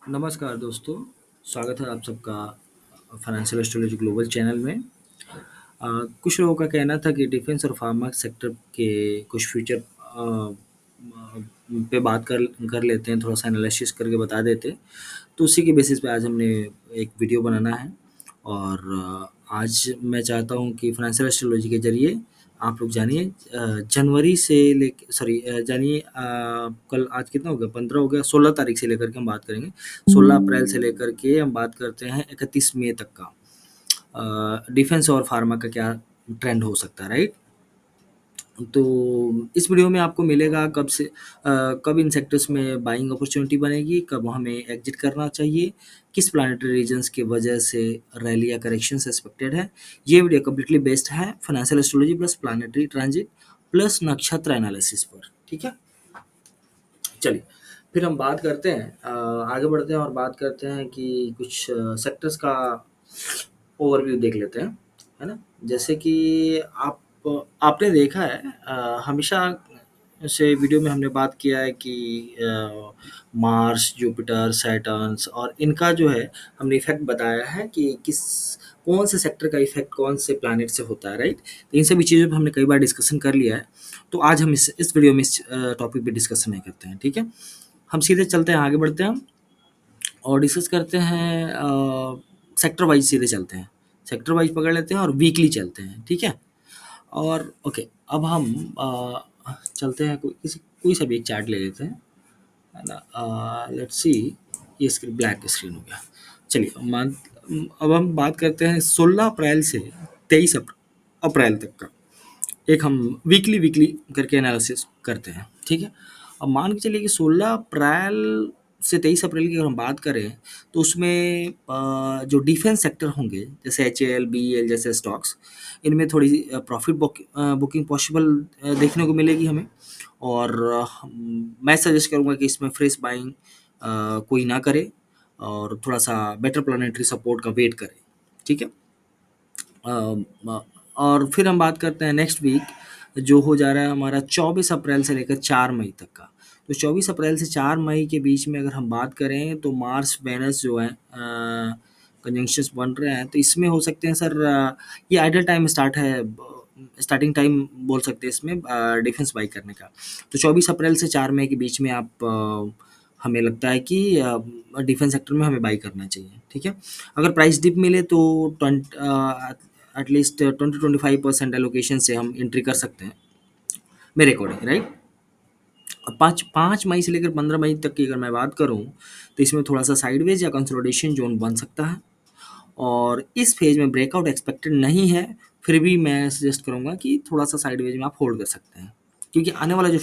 नमस्कार दोस्तों, स्वागत है आप सबका फाइनेंशियल एस्ट्रोलॉजी ग्लोबल चैनल में। कुछ लोगों का कहना था कि डिफेंस और फार्मा सेक्टर के कुछ फ्यूचर पे बात कर लेते हैं, थोड़ा सा एनालिसिस करके बता देते हैं। तो उसी के बेसिस पे आज हमने एक वीडियो बनाना है और आज मैं चाहता हूँ कि फाइनेंशियल एस्ट्रोलॉजी के ज़रिए आप लोग जानिए जनवरी से लेके जानिए कल आज कितना हो गया, 15 हो गया, 16 तारीख से लेकर के हम बात करेंगे। 16 अप्रैल से लेकर के हम बात करते हैं 31 मई तक का डिफेंस और फार्मा का क्या ट्रेंड हो सकता है, राइट। तो इस वीडियो में आपको मिलेगा कब इन सेक्टर्स में बाइंग अपॉर्चुनिटी बनेगी, कब हमें एग्जिट करना चाहिए, किस प्लानिटरी रीजन्स की वजह से रैली या करेक्शंस एक्सपेक्टेड है। ये वीडियो कम्प्लीटली बेस्ड है financial astrology plus planetary transit plus नक्षत्र एनालिसिस पर, ठीक है। चलिए फिर हम बात करते हैं, आगे बढ़ते हैं और बात करते हैं कि कुछ सेक्टर्स का ओवरव्यू देख लेते हैं, है ना। जैसे कि आप आपने देखा है, हमेशा से वीडियो में हमने बात किया है कि मार्स, जुपिटर, सैटर्न्स और इनका जो है हमने इफेक्ट बताया है कि कौन से सेक्टर का इफेक्ट कौन से प्लैनेट से होता है, राइट। तो इन सभी चीज़ों पे हमने कई बार डिस्कशन कर लिया है। तो आज हम इस वीडियो में इस टॉपिक पे डिस्कशन नहीं करते हैं, ठीक है। हम सीधे चलते हैं, आगे बढ़ते हैं और डिस्कस करते हैं। सेक्टर वाइज सीधे चलते हैं, सेक्टर वाइज पकड़ लेते हैं और वीकली चलते हैं, ठीक है। और ओके, अब हम चलते हैं, कोई सा भी एक चार्ट ले लेते हैं, है ना। लेट्स सी, ये स्क्रीन ब्लैक स्क्रीन हो गया। चलिए अब हम बात करते हैं 16 अप्रैल से 23 अप्रैल तक का एक हम वीकली वीकली करके एनालिसिस करते हैं, ठीक है। अब मान के चलिए कि 16 अप्रैल से 23 अप्रैल की अगर हम बात करें तो उसमें जो डिफेंस सेक्टर होंगे जैसे HAL, BEL जैसे स्टॉक्स, इनमें थोड़ी प्रॉफिट बुकिंग पॉसिबल देखने को मिलेगी हमें। और मैं सजेस्ट करूँगा कि इसमें फ्रेश बाइंग कोई ना करे और थोड़ा सा बेटर प्लानिटरी सपोर्ट का वेट करें, ठीक है। और फिर हम बात करते हैं नेक्स्ट वीक जो हो जा रहा है हमारा 24 अप्रैल से लेकर 4 मई तक का। तो 24 अप्रैल से 4 मई के बीच में अगर हम बात करें तो मार्स वेनस जो है कंजंक्शंस बन रहे हैं, तो इसमें हो सकते हैं सर, ये आइडल टाइम स्टार्ट है, स्टार्टिंग टाइम बोल सकते हैं इसमें डिफेंस बाई करने का। तो 24 अप्रैल से 4 मई के बीच में आप हमें लगता है कि डिफेंस सेक्टर में हमें बाई करना चाहिए, ठीक है। अगर प्राइस डिप मिले तो एटलीस्ट 20-25% एलोकेशन से हम एंट्री कर सकते हैं मेरे अकॉर्डिंग, राइट। अब 5 मई से लेकर 15 मई तक की अगर मैं बात करूं तो इसमें थोड़ा सा साइडवेज या कंसोलिडेशन जोन बन सकता है और इस फेज में ब्रेकआउट एक्सपेक्टेड नहीं है। फिर भी मैं सजेस्ट करूंगा कि थोड़ा सा साइडवेज में आप होल्ड कर सकते हैं, क्योंकि आने वाला जो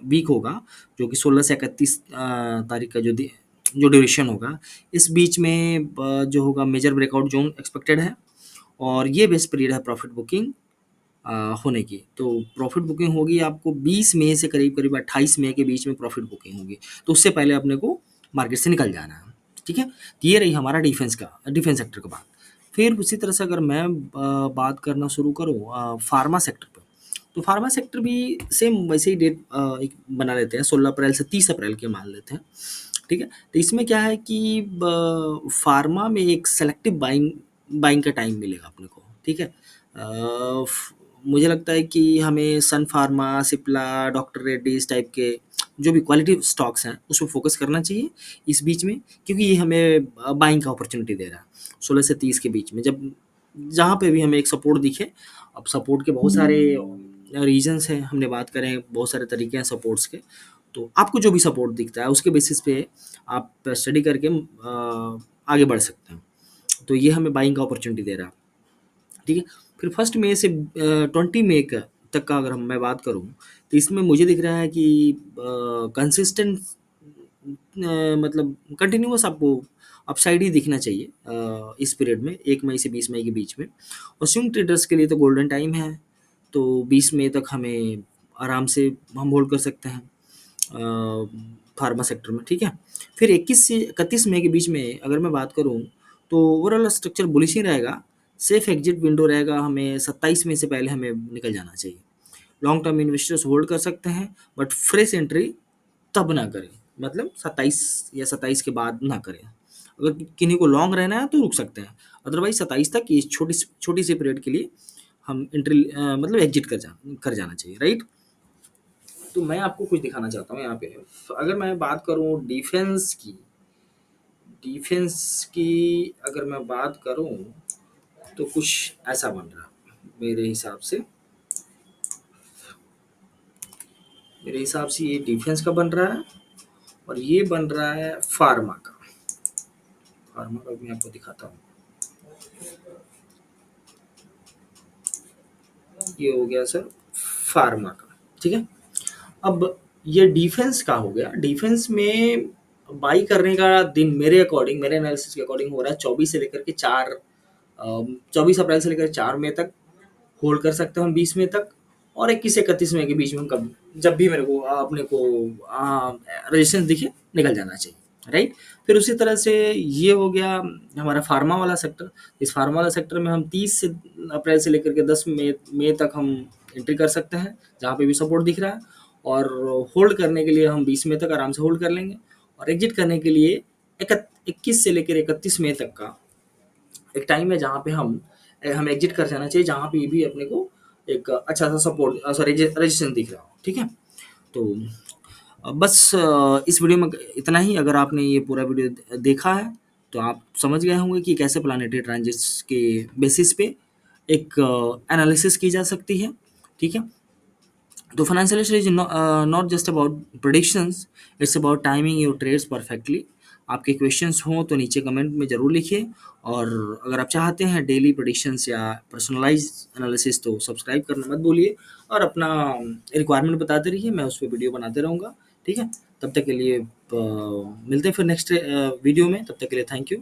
वीक होगा जो कि 16 से 31 तारीख का जो ड्यूरेशन होगा, इस बीच में जो होगा मेजर ब्रेकआउट जोन एक्सपेक्टेड है और ये बेस्ट पीरियड है प्रॉफिट बुकिंग होने की। तो प्रॉफिट बुकिंग होगी आपको 20 मई से करीब करीब 28 मई के बीच में प्रॉफिट बुकिंग होगी, तो उससे पहले अपने को मार्केट से निकल जाना है, ठीक है। तो ये रही हमारा डिफेंस सेक्टर का बात। फिर उसी तरह से अगर मैं बात करना शुरू करूँ फार्मा सेक्टर पर, तो फार्मा सेक्टर भी सेम वैसे ही डेट एक बना लेते हैं, 16 अप्रैल से 30 अप्रैल के मान लेते हैं, ठीक है। तो इसमें क्या है कि फार्मा में एक सेलेक्टिव बाइंग बाइंग का टाइम मिलेगा अपने को, ठीक है। मुझे लगता है कि हमें Sun Pharma, Cipla, doctor Reddy's type के जो भी क्वालिटी स्टॉक्स हैं उस पर फोकस करना चाहिए इस बीच में, क्योंकि ये हमें बाइंग का अपॉर्चुनिटी दे रहा है 16 से 30 के बीच में, जब जहाँ पे भी हमें एक सपोर्ट दिखे। अब सपोर्ट के बहुत सारे रीजंस हैं, हमने बात करें बहुत सारे तरीके हैं सपोर्ट्स के, तो आपको जो भी सपोर्ट दिखता है उसके बेसिस पे आप स्टडी करके आगे बढ़ सकते हैं। तो ये हमें बाइंग का अपॉर्चुनिटी दे रहा है, ठीक है। फिर 1 मई से 20 मई तक का अगर मैं बात करूँ तो इसमें मुझे दिख रहा है कि कंसिस्टेंट मतलब कंटिन्यूअस आपको अपसाइड ही दिखना चाहिए इस पीरियड में 1 मई से 20 मई के बीच में। और स्विंग ट्रेडर्स के लिए तो गोल्डन टाइम है, तो 20 मई तक हमें आराम से हम होल्ड कर सकते हैं फार्मा सेक्टर में, ठीक है। फिर 21 से 31 मई के बीच में अगर मैं बात करूँ तो ओवरऑल स्ट्रक्चर बुलिश ही रहेगा, सेफ एग्जिट विंडो रहेगा, हमें 27 मई से पहले हमें निकल जाना चाहिए। लॉन्ग टर्म इन्वेस्टर्स होल्ड कर सकते हैं बट फ्रेश एंट्री तब ना करें मतलब 27 या 27 के बाद ना करें। अगर किन्हीं को लॉन्ग रहना है तो रुक सकते हैं, अदरवाइज 27 तक ये छोटी सी पीरियड के लिए हम मतलब एग्जिट कर जाना चाहिए, राइट। तो मैं आपको कुछ दिखाना चाहता हूँ यहाँ पे। तो अगर मैं बात करूँ डिफेंस की अगर मैं बात करूँ तो कुछ ऐसा बन रहा है मेरे हिसाब से ये डिफेंस का बन रहा है, और ये बन रहा है फार्मा का भी मैं आपको दिखाता हूँ। ये हो गया सर फार्मा का, ठीक है। अब ये डिफेंस का हो गया। डिफेंस में बाई करने का दिन मेरे एनालिसिस के अकॉर्डिंग हो रहा है 24 अप्रैल से लेकर 4 मई तक होल्ड कर सकते हैं हम, 20 मई तक, और 21 से 31 मई के बीच में कब जब भी मेरे को अपने को रजिस्ट्रेशन दिखे निकल जाना चाहिए, राइट। फिर उसी तरह से ये हो गया हमारा फार्मा वाला सेक्टर। इस फार्मा वाला सेक्टर में हम 30 अप्रैल से लेकर के 10 मई तक हम एंट्री कर सकते हैं, जहाँ पे भी सपोर्ट दिख रहा है। और होल्ड करने के लिए हम 20 मई तक आराम से होल्ड कर लेंगे, और एग्जिट करने के लिए 21 से लेकर 31 मई तक का एक टाइम है जहाँ पे हम एग्जिट कर जाना चाहिए, जहाँ पे भी अपने को एक अच्छा सा सपोर्ट सॉरी रजिस्ट्रेशन दिख रहा हो, ठीक है। तो बस इस वीडियो में इतना ही। अगर आपने ये पूरा वीडियो देखा है तो आप समझ गए होंगे कि कैसे प्लानिटरी ट्रांजिट्स के बेसिस पे एक एनालिसिस की जा सकती है, ठीक है। तो financial studies is not just about predictions, it's about timing your trades perfectly. आपके क्वेश्चंस हों तो नीचे कमेंट में ज़रूर लिखिए, और अगर आप चाहते हैं डेली प्रेडिक्शंस या पर्सनलाइज एनालिसिस तो सब्सक्राइब करना मत भूलिए, और अपना रिक्वायरमेंट बताते रहिए, मैं उस पर वीडियो बनाते रहूँगा, ठीक है। तब तक के लिए मिलते हैं फिर नेक्स्ट वीडियो में। तब तक के लिए थैंक यू।